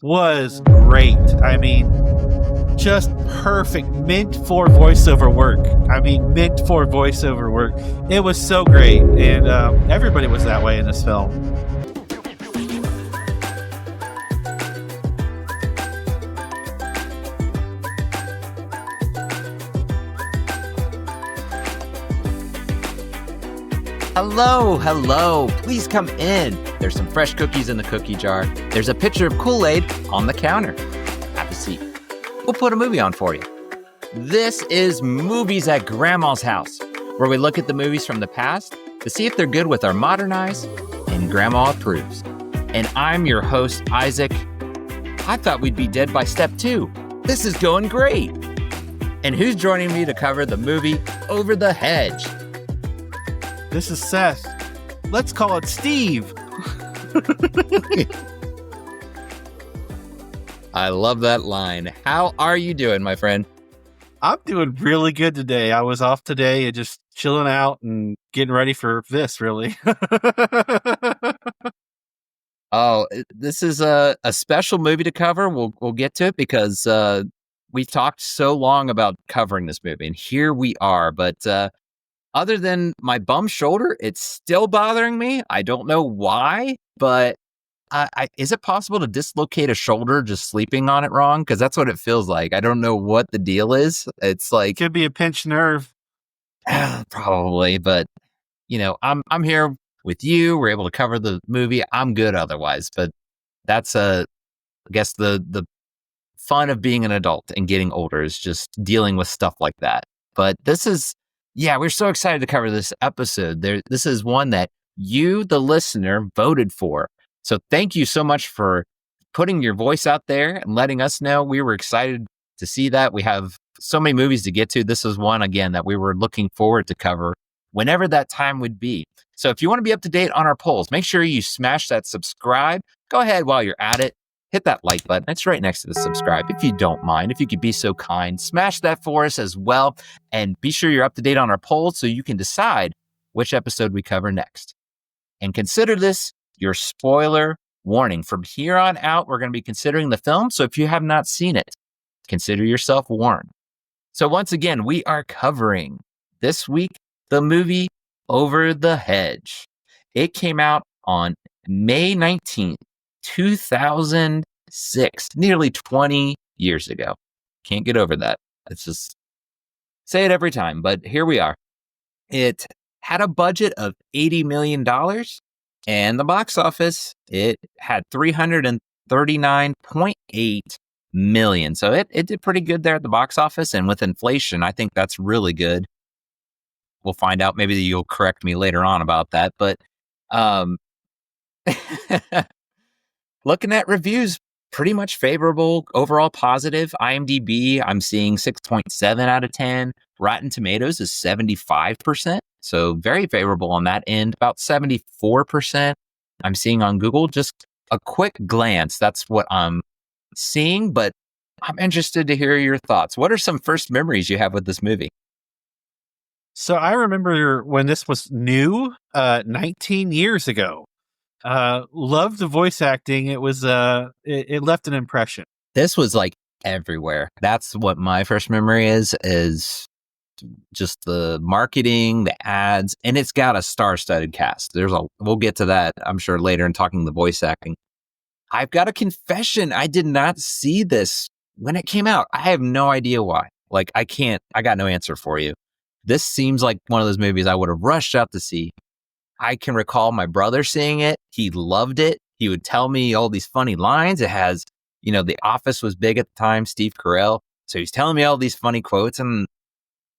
was great. I mean, just perfect. Meant for voiceover work. It was so great. And everybody was that way in this film. Hello. Please come in. There's some fresh cookies in the cookie jar. There's a pitcher of Kool-Aid on the counter. Have a seat. We'll put a movie on for you. This is Movies at Grandma's House, where we look at the movies from the past to see if they're good with our modern eyes and Grandma approves. And I'm your host, Isaac. I thought we'd be dead by step 2. This is going great. And who's joining me to cover the movie Over the Hedge? This is Seth. Let's call it Steve. I love that line. How are you doing, my friend? I'm doing really good today. I was off today and just chilling out and getting ready for this, really. Oh, this is a special movie to cover. We'll get to it because we've talked so long about covering this movie, and here we are. But other than my bum shoulder, it's still bothering me. I don't know why, but is it possible to dislocate a shoulder just sleeping on it wrong? Because that's what it feels like. I don't know what the deal is. It's like could be a pinched nerve, probably. But I'm here with you. We're able to cover the movie. I'm good otherwise. But that's I guess the fun of being an adult and getting older is just dealing with stuff like that. But this is. Yeah, we're so excited to cover this episode. This is one that you, the listener, voted for. So thank you so much for putting your voice out there and letting us know. We were excited to see that. We have so many movies to get to. This is one, again, that we were looking forward to cover whenever that time would be. So if you want to be up to date on our polls, make sure you smash that subscribe. Go ahead while you're at it. Hit that like button. It's right next to the subscribe. If you don't mind, if you could be so kind, smash that for us as well. And be sure you're up to date on our polls so you can decide which episode we cover next. And consider this your spoiler warning. From here on out, we're going to be considering the film. So if you have not seen it, consider yourself warned. So once again, we are covering this week the movie Over the Hedge. It came out on May 19th. 2006, nearly 20 years ago. Can't get over that. It's just say it every time, but here we are. It had a budget of $80 million, and the box office, it had $339.8 million. So it did pretty good there at the box office, and with inflation, I think that's really good. We'll find out. Maybe you'll correct me later on about that, but looking at reviews, pretty much favorable, overall positive. IMDb, I'm seeing 6.7 out of 10. Rotten Tomatoes is 75%. So very favorable on that end. About 74% I'm seeing on Google. Just a quick glance. That's what I'm seeing, but I'm interested to hear your thoughts. What are some first memories you have with this movie? So I remember when this was new, 19 years ago. Loved the voice acting. It was it left an impression. This was like everywhere. That's what my first memory is just the marketing, the ads, and it's got a star-studded cast. We'll get to that, I'm sure, later in talking the voice acting. I've got a confession. I did not see this when it came out. I have no idea why. Like, I got no answer for you. This seems like one of those movies I would have rushed out to see. I can recall my brother seeing it. He loved it. He would tell me all these funny lines. It has, The Office was big at the time, Steve Carell. So he's telling me all these funny quotes, and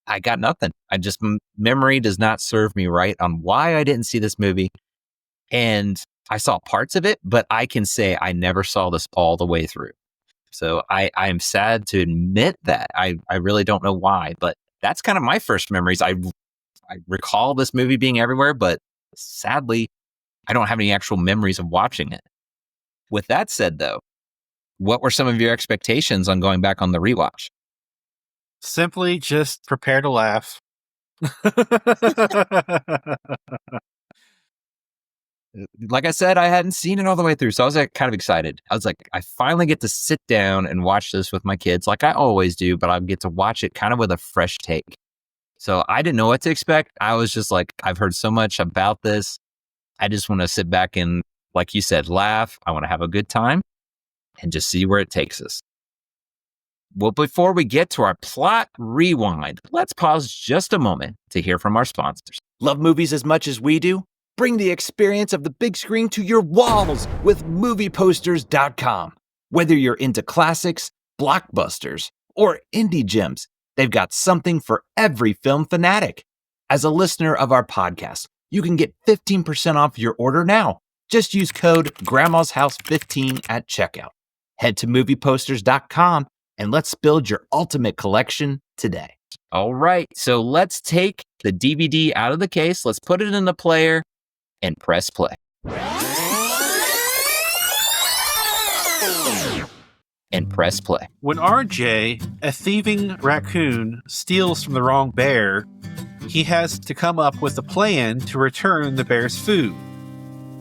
I got nothing. Memory does not serve me right on why I didn't see this movie. And I saw parts of it, but I can say I never saw this all the way through. So I'm sad to admit that. I really don't know why, but that's kind of my first memories. I recall this movie being everywhere, but sadly, I don't have any actual memories of watching it. With that said, though, what were some of your expectations on going back on the rewatch? Simply just prepare to laugh. like I said, I hadn't seen it all the way through. So I was like, kind of excited. I was like, I finally get to sit down and watch this with my kids like I always do, but I get to watch it kind of with a fresh take. So I didn't know what to expect. I was just like, I've heard so much about this. I just want to sit back and, like you said, laugh. I want to have a good time and just see where it takes us. Well, before we get to our plot rewind, let's pause just a moment to hear from our sponsors. Love movies as much as we do? Bring the experience of the big screen to your walls with movieposters.com. Whether you're into classics, blockbusters, or indie gems, they've got something for every film fanatic. As a listener of our podcast, you can get 15% off your order now. Just use code Grandma's House 15 at checkout. Head to movieposters.com and let's build your ultimate collection today. All right, so let's take the DVD out of the case. Let's put it in the player and press play. And press play. When RJ, a thieving raccoon, steals from the wrong bear, he has to come up with a plan to return the bear's food.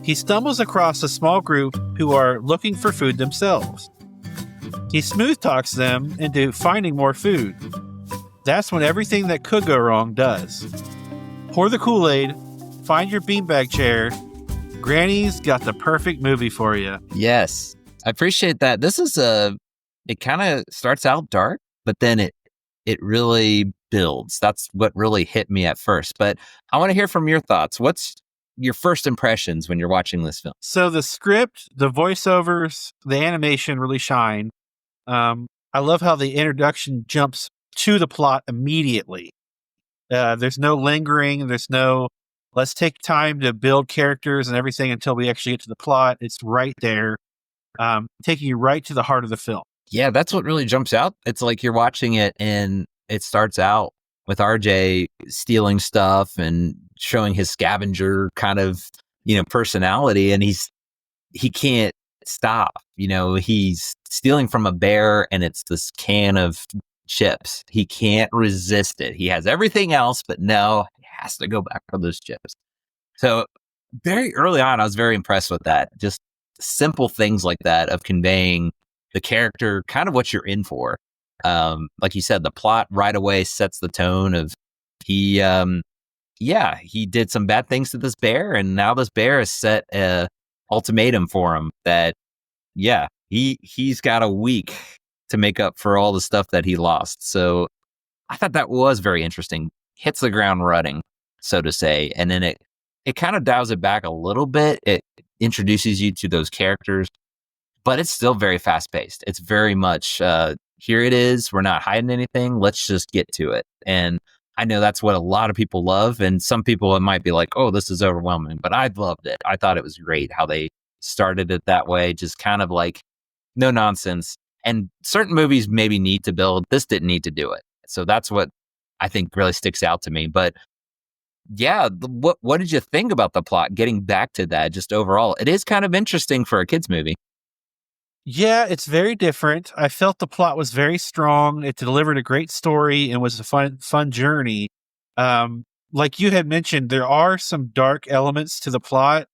He stumbles across a small group who are looking for food themselves. He smooth talks them into finding more food. That's when everything that could go wrong does. Pour the Kool-Aid, find your beanbag chair. Granny's got the perfect movie for you. Yes, I appreciate that. This is it kind of starts out dark, but then it really builds. That's what really hit me at first. But I want to hear from your thoughts. What's your first impressions when you're watching this film? So the script, the voiceovers, the animation really shine. I love how the introduction jumps to the plot immediately. There's no lingering. There's no, let's take time to build characters and everything until we actually get to the plot. It's right there, taking you right to the heart of the film. Yeah, that's what really jumps out. It's like you're watching it and it starts out with RJ stealing stuff and showing his scavenger kind of, personality, and he can't stop. He's stealing from a bear and it's this can of chips. He can't resist it. He has everything else, but no, he has to go back for those chips. So very early on, I was very impressed with that. Just simple things like that of conveying the character, kind of what you're in for. Like you said, the plot right away sets the tone of he did some bad things to this bear, and now this bear has set a ultimatum for him that, he's got a week to make up for all the stuff that he lost. So I thought that was very interesting. Hits the ground running, so to say, and then it kind of dials it back a little bit. It introduces you to those characters, but it's still very fast paced. It's very much, here it is. We're not hiding anything. Let's just get to it. And I know that's what a lot of people love. And some people, it might be like, oh, this is overwhelming, but I loved it. I thought it was great how they started it that way. Just kind of like no nonsense. And certain movies maybe need to build. This didn't need to do it. So that's what I think really sticks out to me. But yeah, what did you think about the plot? Getting back to that, just overall, it is kind of interesting for a kid's movie. Yeah, it's very different. I felt the plot was very strong. It delivered a great story and was a fun journey. Like you had mentioned, there are some dark elements to the plot.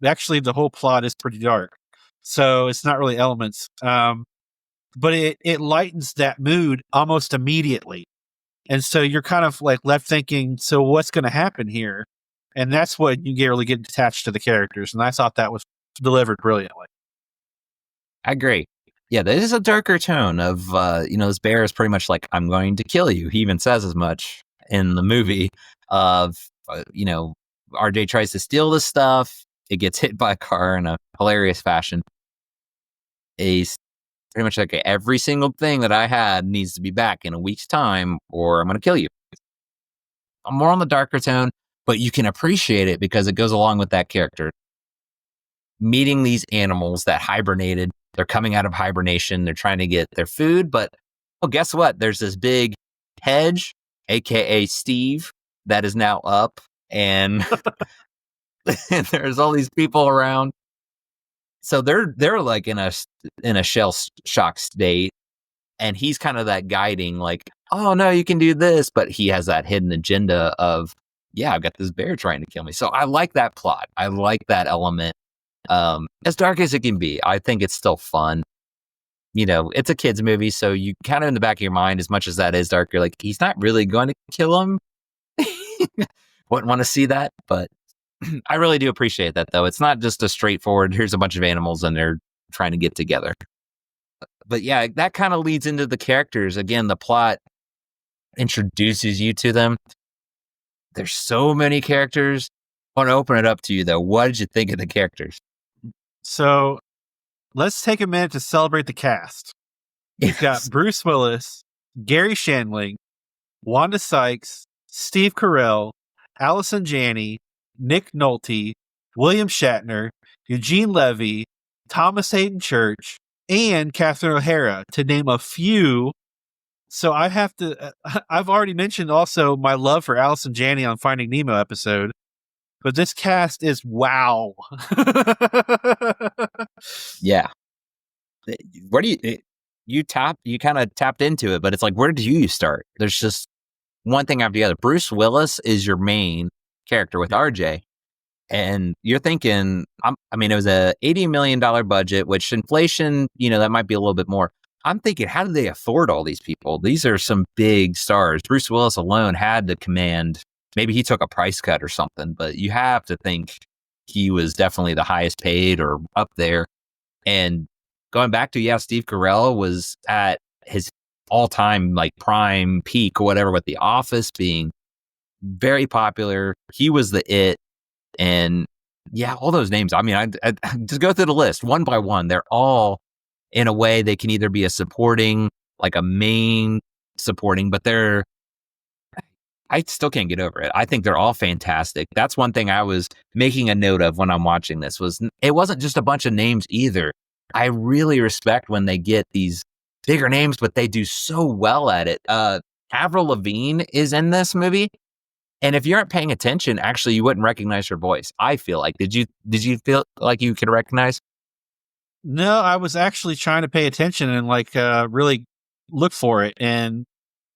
Actually, the whole plot is pretty dark, so it's not really elements. But it lightens that mood almost immediately. And so you're kind of like left thinking, so what's going to happen here? And that's what you really get attached to the characters. And I thought that was delivered brilliantly. I agree. Yeah, there is a darker tone of, this bear is pretty much like, I'm going to kill you. He even says as much in the movie of, RJ tries to steal this stuff. It gets hit by a car in a hilarious fashion. He's pretty much like, every single thing that I had needs to be back in a week's time or I'm going to kill you. I'm more on the darker tone, but you can appreciate it because it goes along with that character. Meeting these animals that hibernated, they're coming out of hibernation, they're trying to get their food, but guess what? There's this big Hedge, aka Steve, that is now up, and there's all these people around. So they're like in a shell shock state, and he's kind of that guiding, like, oh no, you can do this, but he has that hidden agenda of, yeah, I've got this bear trying to kill me. So I like that plot. I like that element. As dark as it can be, I think it's still fun. It's a kid's movie, so you kind of in the back of your mind, as much as that is dark, you're like, he's not really going to kill him. Wouldn't want to see that, but I really do appreciate that, though. It's not just a straightforward, here's a bunch of animals and they're trying to get together. But yeah, that kind of leads into the characters. Again, the plot introduces you to them. There's so many characters. I want to open it up to you, though. What did you think of the characters? So let's take a minute to celebrate the cast. You've got Bruce Willis, Gary Shandling, Wanda Sykes, Steve Carell, Allison Janney, Nick Nolte, William Shatner, Eugene Levy, Thomas Hayden Church, and Catherine O'Hara, to name a few. So I have to, I've already mentioned also my love for Allison Janney on Finding Nemo episode, but this cast is wow. Yeah. Where do you kind of tapped into it, but it's like, where do you start? There's just one thing after the other. Bruce Willis is your main character with RJ. And you're thinking, it was a $80 million budget, which inflation, that might be a little bit more. I'm thinking, how did they afford all these people? These are some big stars. Bruce Willis alone had to command, maybe he took a price cut or something, but you have to think he was definitely the highest paid or up there. And going back to, Steve Carell was at his all-time like prime peak or whatever, with The Office being very popular. He was the it. And all those names. I just go through the list one by one. They're all, in a way, they can either be a supporting, like a main supporting, but I still can't get over it. I think they're all fantastic. That's one thing I was making a note of when I'm watching this, was it wasn't just a bunch of names either. I really respect when they get these bigger names, but they do so well at it. Avril Lavigne is in this movie. And if you aren't paying attention, actually, you wouldn't recognize her voice. I feel like, did you feel like you could recognize? No, I was actually trying to pay attention and really look for it. And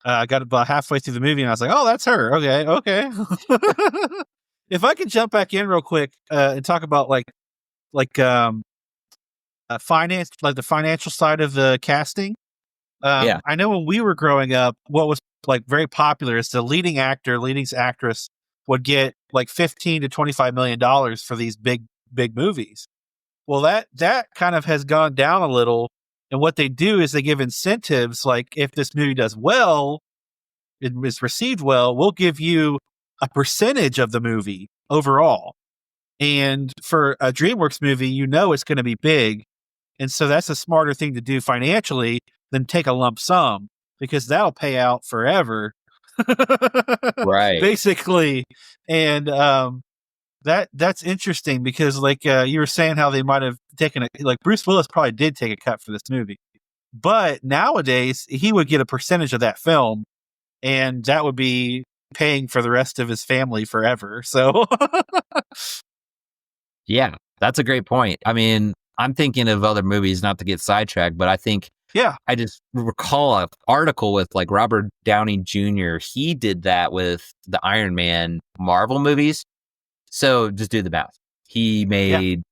I got about halfway through the movie and I was like, oh, that's her. Okay. If I could jump back in real quick and talk about finance, like the financial side of the casting. I know when we were growing up, what was very popular is the leading actress would get like $15 to $25 million for these big movies. Well, that kind of has gone down a little. And what they do is they give incentives. Like if this movie does well, it is received well, we'll give you a percentage of the movie overall. And for a DreamWorks movie, it's going to be big. And so that's a smarter thing to do financially than take a lump sum, because that'll pay out forever. Right. Basically. And that's interesting because you were saying how they might have taken Bruce Willis probably did take a cut for this movie. But nowadays he would get a percentage of that film, and that would be paying for the rest of his family forever. So yeah, that's a great point. I'm thinking of other movies, not to get sidetracked, but I think I just recall an article with Robert Downey Jr. He did that with the Iron Man Marvel movies. So just do the math. He made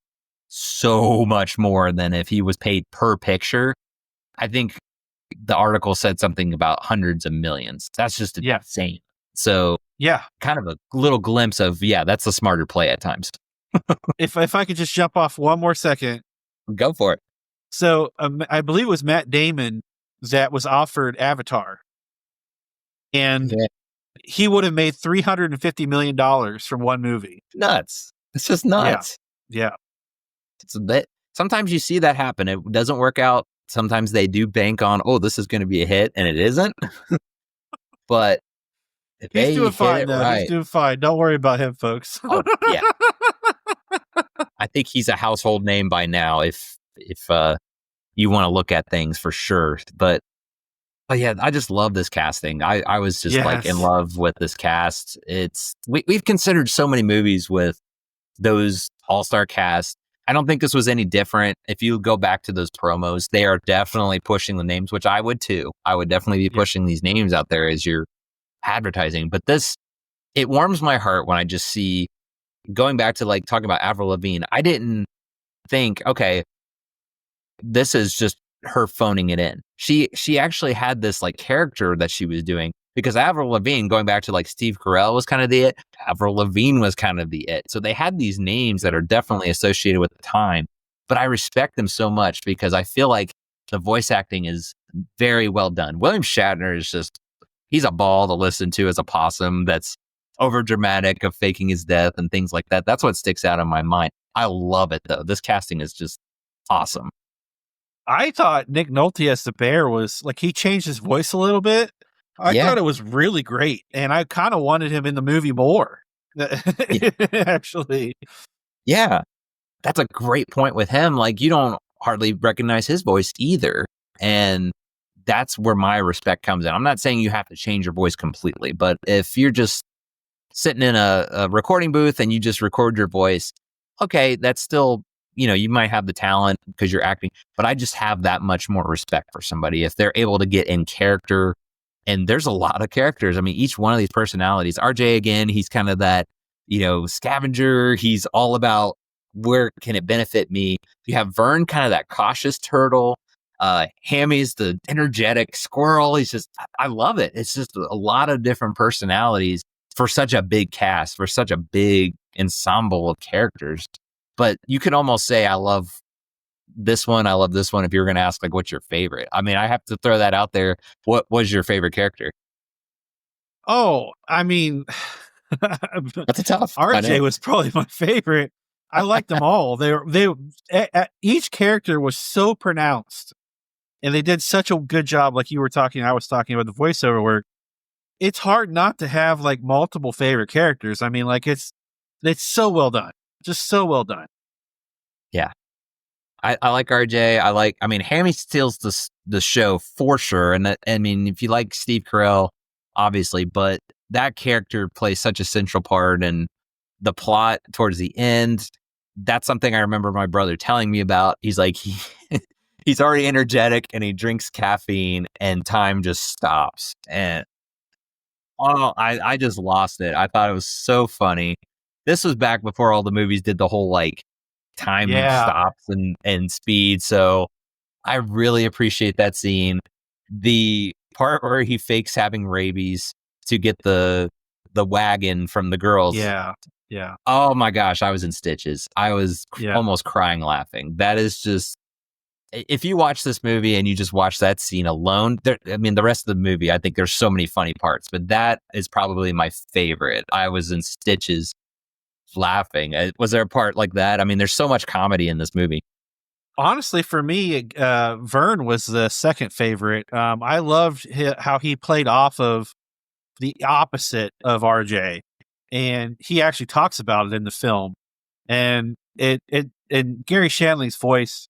so much more than if he was paid per picture. I think the article said something about hundreds of millions. That's just insane. So kind of a little glimpse of, that's a smarter play at times. If I could just jump off one more second. Go for it. So I believe it was Matt Damon that was offered Avatar. And he would have made $350 million from one movie. Nuts. It's just nuts. Yeah. It's a bit, sometimes you see that happen. It doesn't work out. Sometimes they do bank on, this is going to be a hit, and it isn't. But if he's doing fine, though. Right, he's doing fine. Don't worry about him, folks. Yeah. I think he's a household name by now if you want to look at things for sure. But yeah, I just love this casting. I was just in love with this cast. We've considered so many movies with those all-star casts. I don't think this was any different. If you go back to those promos, they are definitely pushing the names, which I would too. I would definitely be pushing these names out there as you're advertising. But this it warms my heart when I just see, going back to like talking about Avril Lavigne, I didn't think, okay, this is just her phoning it in. She actually had this like character that she was doing, because Avril Lavigne, going back to like Steve Carell was kind of the it, Avril Lavigne was kind of the it. So they had these names that are definitely associated with the time, but I respect them so much because I feel like the voice acting is very well done. William Shatner is just, he's a ball to listen to as a possum that's over dramatic of faking his death and things like that. That's what sticks out in my mind. I love it though. This casting is just awesome. I thought Nick Nolte as the bear was like, he changed his voice a little bit. I Yeah. thought it was really great, and I kind of wanted him in the movie more. Actually, Yeah. That's a great point with him. Like, you don't hardly recognize his voice either. And that's where my respect comes in. I'm not saying you have to change your voice completely, but if you're just sitting in a recording booth and you just record your voice, okay, that's still, you might have the talent because you're acting, but I just have that much more respect for somebody if they're able to get in character. And there's a lot of characters. I mean, each one of these personalities, RJ, again, he's kind of that, scavenger. He's all about where can it benefit me. You have Vern, kind of that cautious turtle. Hammy's the energetic squirrel. I love it. It's just a lot of different personalities for such a big cast, for such a big ensemble of characters. But you could almost say, I love this one. I love this one. If you're going to ask, like, what's your favorite? I mean, I have to throw that out there. What was your favorite character? oh, I mean, That's a tough. RJ was probably my favorite. I liked them all. Each character was so pronounced, and they did such a good job. Like you were talking, I was talking about the voiceover work. It's hard not to have like multiple favorite characters. I mean, like it's so well done, just so well done. Yeah. I like RJ. Hammy steals the show for sure. And if you like Steve Carell, obviously, but that character plays such a central part in the plot towards the end. That's something I remember my brother telling me about. He's like, he's already energetic and he drinks caffeine and time just stops. And I just lost it. I thought it was so funny. This was back before all the movies did the whole like time stops and speed. So I really appreciate that scene. The part where he fakes having rabies to get the wagon from the girls. Yeah. Yeah. Oh my gosh, I was in stitches. I was almost crying laughing. That is just, if you watch this movie and you just watch that scene alone, the rest of the movie, I think there's so many funny parts, but that is probably my favorite. I was in stitches laughing. Was there a part like that? I mean, there's so much comedy in this movie. Honestly, for me, Vern was the second favorite. I loved how he played off of the opposite of RJ, and he actually talks about it in the film. And and Gary Shandling's voice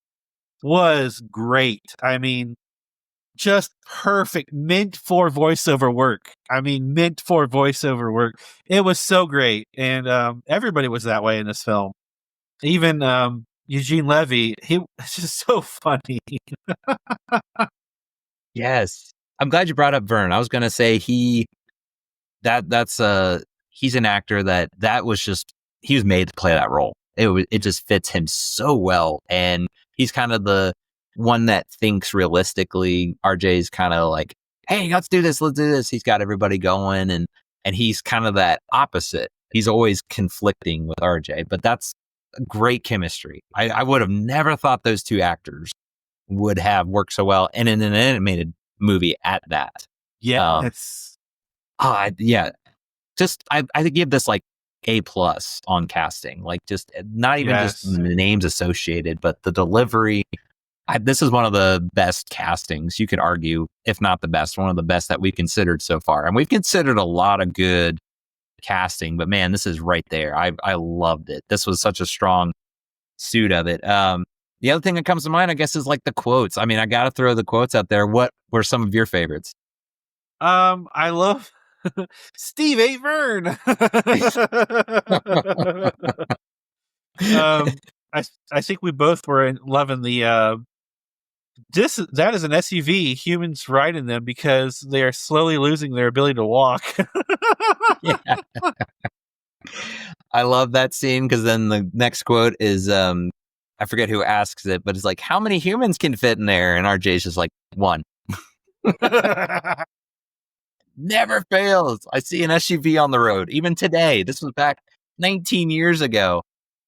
was great. I mean, just perfect, meant for voiceover work. It was so great, and everybody was that way in this film. Even Eugene Levy, he was just so funny. Yes, I'm glad you brought up Vern. I was gonna say he's an actor that was just, he was made to play that role. It just fits him so well, and he's kind of the one that thinks realistically. RJ's kind of like, hey, let's do this. He's got everybody going, and he's kind of that opposite. He's always conflicting with RJ, but that's great chemistry. I would have never thought those two actors would have worked so well, and in an animated movie at that. Yeah, just I give this like A+ on casting. Like, just not even just the names associated, but the delivery. This is one of the best castings, you could argue, if not the best, one of the best that we've considered so far. And we've considered a lot of good casting, but man, this is right there. I loved it. This was such a strong suit of it. The other thing that comes to mind, I guess, is like the quotes. I mean, I got to throw the quotes out there. What were some of your favorites? I love Steve A. Vern. I think we both were loving the That is an SUV. Humans ride in them because they are slowly losing their ability to walk. Yeah. I love that scene because then the next quote is I forget who asks it, but it's like, how many humans can fit in there? And RJ's just like, one. Never fails. I see an SUV on the road, even today. This was back 19 years ago,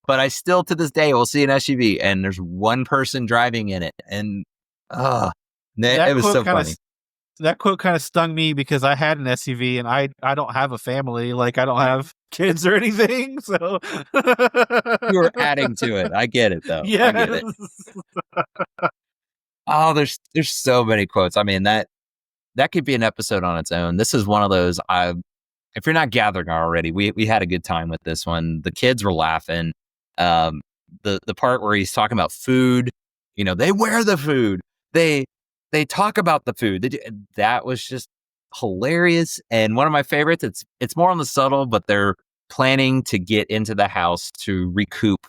but I still to this day will see an SUV and there's one person driving in it. And it was so funny. That quote kind of stung me because I had an SUV and I don't have a family. Like, I don't have kids or anything. So you were adding to it. I get it though. Yes. I get it. Oh, there's so many quotes. I mean, that could be an episode on its own. This is one of those. If you're not gathering already, we had a good time with this one. The kids were laughing. The part where he's talking about food, they wear the food. They talk about the food. That was just hilarious. And one of my favorites, it's more on the subtle, but they're planning to get into the house to recoup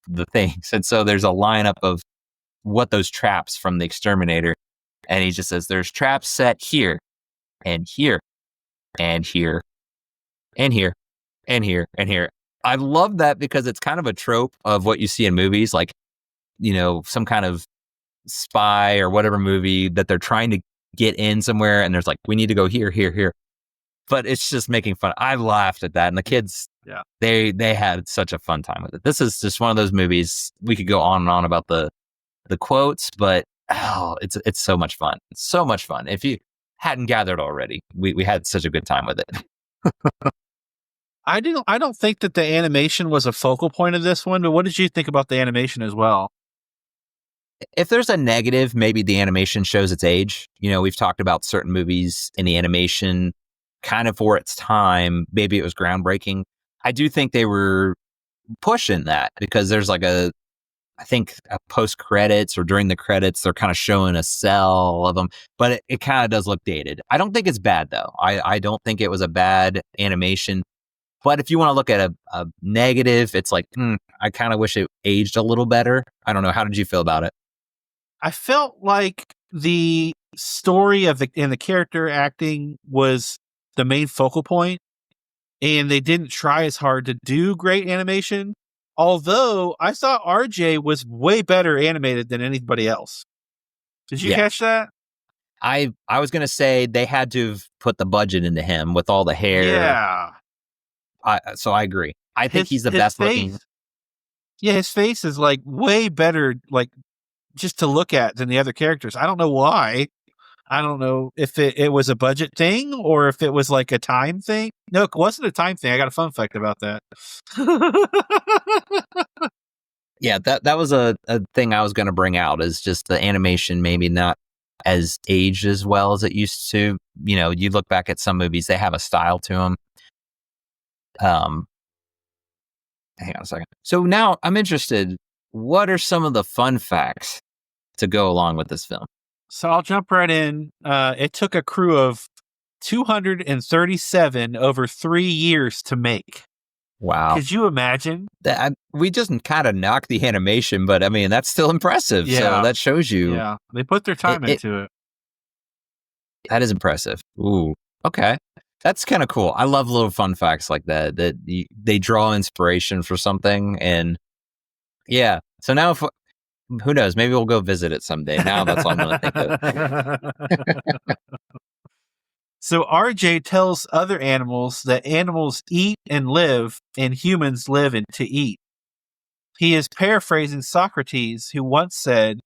the things. And so there's a lineup of what those traps from the exterminator. And he just says, there's traps set here and here and here and here and here and here. I love that because it's kind of a trope of what you see in movies, like, some kind of spy or whatever movie that they're trying to get in somewhere and there's like, we need to go here, here, here. But it's just making fun. I laughed at that. And the kids, they had such a fun time with it. This is just one of those movies. We could go on and on about the quotes, but it's so much fun. It's so much fun. If you hadn't gathered already, we had such a good time with it. I don't think that the animation was a focal point of this one, but what did you think about the animation as well? If there's a negative, maybe the animation shows its age. We've talked about certain movies in the animation kind of for its time. Maybe it was groundbreaking. I do think they were pushing that because there's like I think a post credits or during the credits, they're kind of showing a cell of them, but it kind of does look dated. I don't think it's bad though. I don't think it was a bad animation. But if you want to look at a negative, it's like, I kind of wish it aged a little better. I don't know. How did you feel about it? I felt like the story and the character acting was the main focal point, and they didn't try as hard to do great animation. Although I thought RJ was way better animated than anybody else. Did you catch that? I was going to say they had to have put the budget into him with all the hair. Yeah. So I agree. I think he's the best looking. Yeah, his face is like way better, like just to look at than the other characters. I don't know why. I don't know if it was a budget thing or if it was like a time thing. No, it wasn't a time thing. I got a fun fact about that. Yeah, that was a thing I was going to bring out is just the animation maybe not as aged as well as it used to. You look back at some movies, they have a style to them. Hang on a second. So now I'm interested. What are some of the fun facts to go along with this film? So I'll jump right in. It took a crew of 237 over 3 years to make. Wow. Could you imagine? We just kind of knocked the animation, but I mean, that's still impressive. Yeah. So that shows you. Yeah, they put their time into it. That is impressive. Ooh, okay. That's kind of cool. I love little fun facts like that they draw inspiration for something. And yeah, so now who knows, maybe we'll go visit it someday. Now that's all I'm going to think of. So RJ tells other animals that animals eat and live and humans live to eat. He is paraphrasing Socrates, who once said,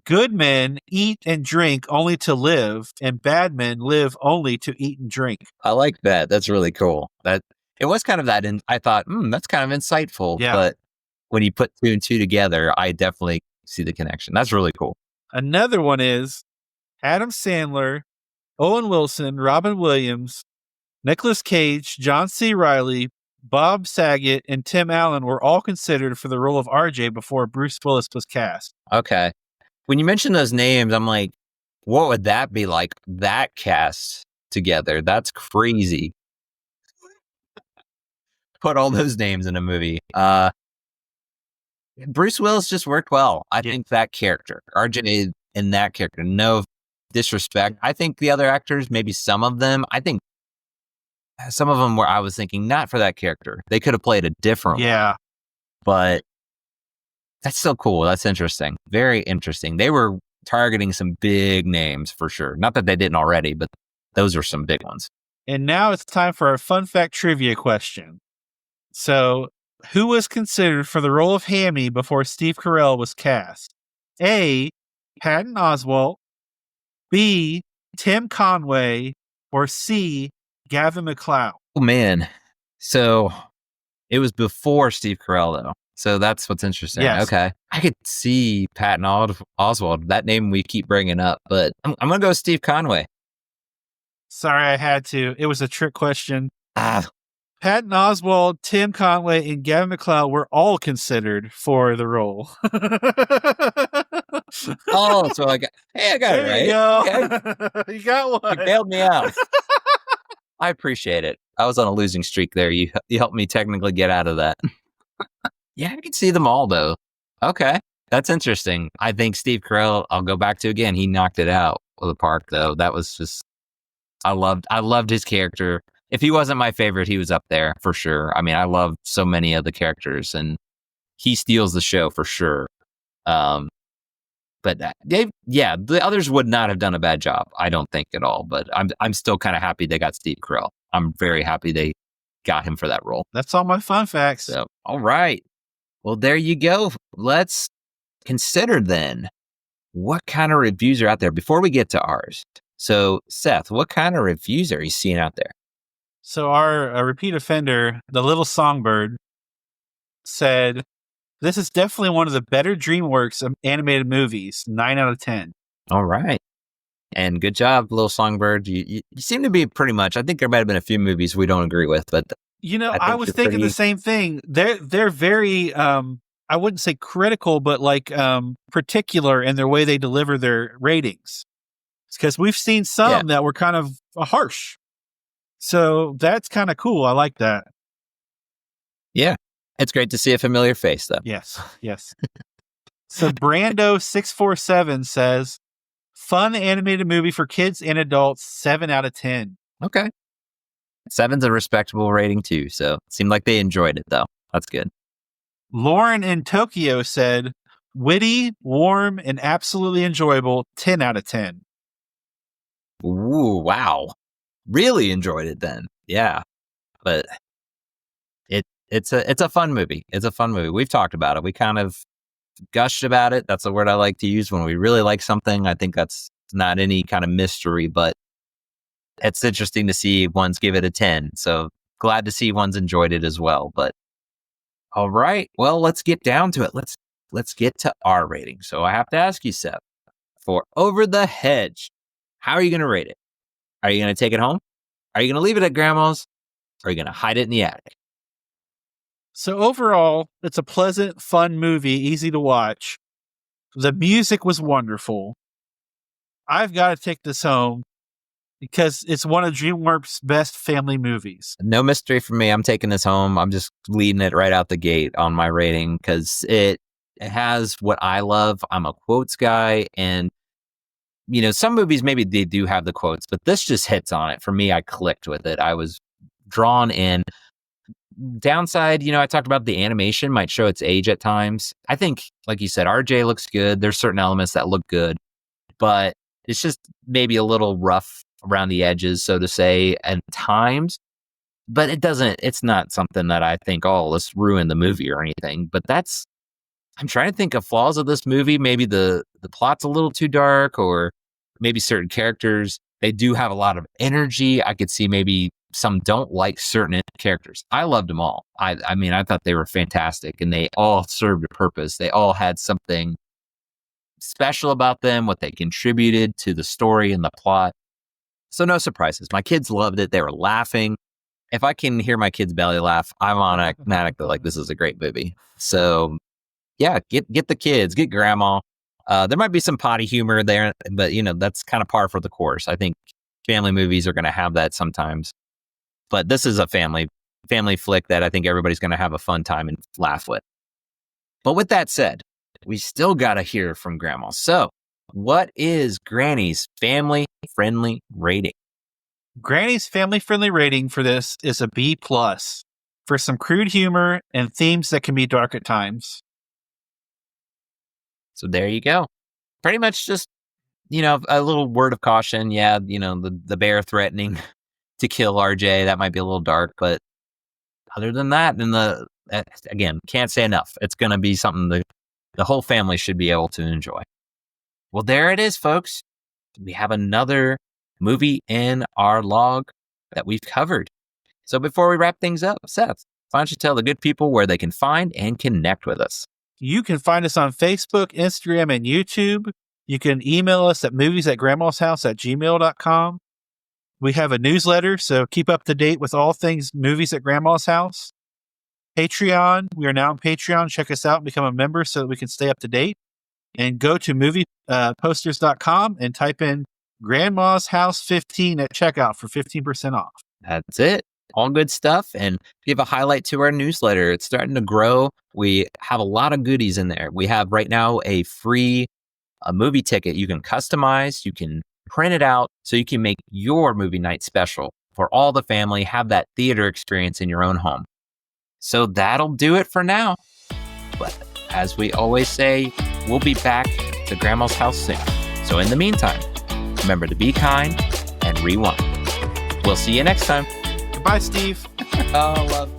"Good men eat and drink only to live, and bad men live only to eat and drink." I like that. That's really cool. That it was kind of that, and I thought, that's kind of insightful. Yeah. But when you put 2 and 2 together, I definitely see the connection. That's really cool. Another one is Adam Sandler, Owen Wilson, Robin Williams, Nicolas Cage, John C. Reilly, Bob Saget, and Tim Allen were all considered for the role of RJ before Bruce Willis was cast. Okay. When you mention those names, I'm like, what would that be like, that cast together? That's crazy. Put all those names in a movie. Bruce Willis just worked well. I think that character, RJ, in that character. No disrespect. I think the other actors, maybe some of them, I think some of them where I was thinking not for that character. They could have played a different one. But that's still cool. That's interesting. Very interesting. They were targeting some big names for sure. Not that they didn't already, but those are some big ones. And now it's time for our fun fact trivia question. So, who was considered for the role of Hammy before Steve Carell was cast? A. Patton Oswalt, B. Tim Conway, or C. Gavin MacLeod? Oh, man. So it was before Steve Carell, though. So that's what's interesting. Yes. Okay. I could see Patton Oswalt, that name we keep bringing up, but I'm going to go with Steve Conway. Sorry, I had to. It was a trick question. Ah. Patton Oswalt, Tim Conway, and Gavin MacLeod were all considered for the role. Oh, so I got it right. You go. Okay. You got one. You bailed me out. I appreciate it. I was on a losing streak there. You helped me technically get out of that. Yeah, I can see them all, though. Okay. That's interesting. I think Steve Carell, I'll go back to again. He knocked it out of the park, though. That was just, I loved his character. If he wasn't my favorite, he was up there for sure. I mean, I love so many of the characters, and he steals the show for sure. But the others would not have done a bad job, I don't think at all. But I'm still kind of happy they got Steve Carell. I'm very happy they got him for that role. That's all my fun facts. So, all right. Well, there you go. Let's consider then what kind of reviews are out there before we get to ours. So, Seth, what kind of reviews are you seeing out there? So our repeat offender, the little songbird, said, "This is definitely one of the better DreamWorks animated movies. 9 out of 10. All right. And good job, little songbird. You seem to be pretty much, I think there might have been a few movies we don't agree with, but I was thinking the same thing. They're very, I wouldn't say critical, but like particular in their way they deliver their ratings. Because we've seen some that were kind of harsh. So that's kind of cool. I like that. Yeah. It's great to see a familiar face, though. Yes. So Brando647 says, "Fun animated movie for kids and adults, 7 out of 10. Okay. 7's a respectable rating, too. So it seemed like they enjoyed it, though. That's good. Lauren in Tokyo said, "Witty, warm, and absolutely enjoyable, 10 out of 10. Ooh, wow. Really enjoyed it then. Yeah. But it's a fun movie. It's a fun movie. We've talked about it. We kind of gushed about it. That's a word I like to use when we really like something. I think that's not any kind of mystery, but it's interesting to see ones give it a 10. So glad to see ones enjoyed it as well. But all right. Well, let's get down to it. Let's get to our rating. So I have to ask you, Seth, for Over the Hedge, how are you going to rate it? Are you going to take it home? Are you going to leave it at grandma's? Or are you going to hide it in the attic? So overall, it's a pleasant, fun movie, easy to watch. The music was wonderful. I've got to take this home because it's one of DreamWorks' best family movies. No mystery for me. I'm taking this home. I'm just leading it right out the gate on my rating because it has what I love. I'm a quotes guy, and some movies maybe they do have the quotes, but this just hits on it. For me, I clicked with it. I was drawn in. Downside, I talked about the animation might show its age at times. I think, like you said, RJ looks good. There's certain elements that look good, but it's just maybe a little rough around the edges, so to say, at times. But it's not something that I think, oh, let's ruin the movie or anything. But I'm trying to think of flaws of this movie. Maybe the plot's a little too dark, or maybe certain characters, they do have a lot of energy. I could see maybe some don't like certain characters. I loved them all. I mean, I thought they were fantastic, and they all served a purpose. They all had something special about them, what they contributed to the story and the plot. So no surprises. My kids loved it. They were laughing. If I can hear my kids belly laugh, I'm automatically like, this is a great movie. So yeah, get the kids, get grandma. There might be some potty humor there, but that's kind of par for the course. I think family movies are going to have that sometimes. But this is a family flick that I think everybody's going to have a fun time and laugh with. But with that said, we still got to hear from grandma. So what is Granny's family-friendly rating? Granny's family-friendly rating for this is a B+ for some crude humor and themes that can be dark at times. So there you go. Pretty much just, a little word of caution. Yeah, the bear threatening to kill RJ, that might be a little dark, but other than that, again, can't say enough. It's going to be something the whole family should be able to enjoy. Well, there it is, folks. We have another movie in our log that we've covered. So before we wrap things up, Seth, why don't you tell the good people where they can find and connect with us? You can find us on Facebook, Instagram, and YouTube. You can email us at movies@grandmashouse@gmail.com. We have a newsletter, so keep up to date with all things Movies at Grandma's House. Patreon, we are now on Patreon. Check us out and become a member so that we can stay up to date. And go to movieposters.com and type in Grandma's House 15 at checkout for 15% off. That's it. All good stuff. And give a highlight to our newsletter. It's starting to grow. We have a lot of goodies in there. We have right now a free movie ticket you can customize. You can print it out so you can make your movie night special for all the family. Have that theater experience in your own home. So that'll do it for now. But as we always say, we'll be back to Grandma's house soon. So in the meantime, remember to be kind and rewind. We'll see you next time. Goodbye, Steve. Oh, love.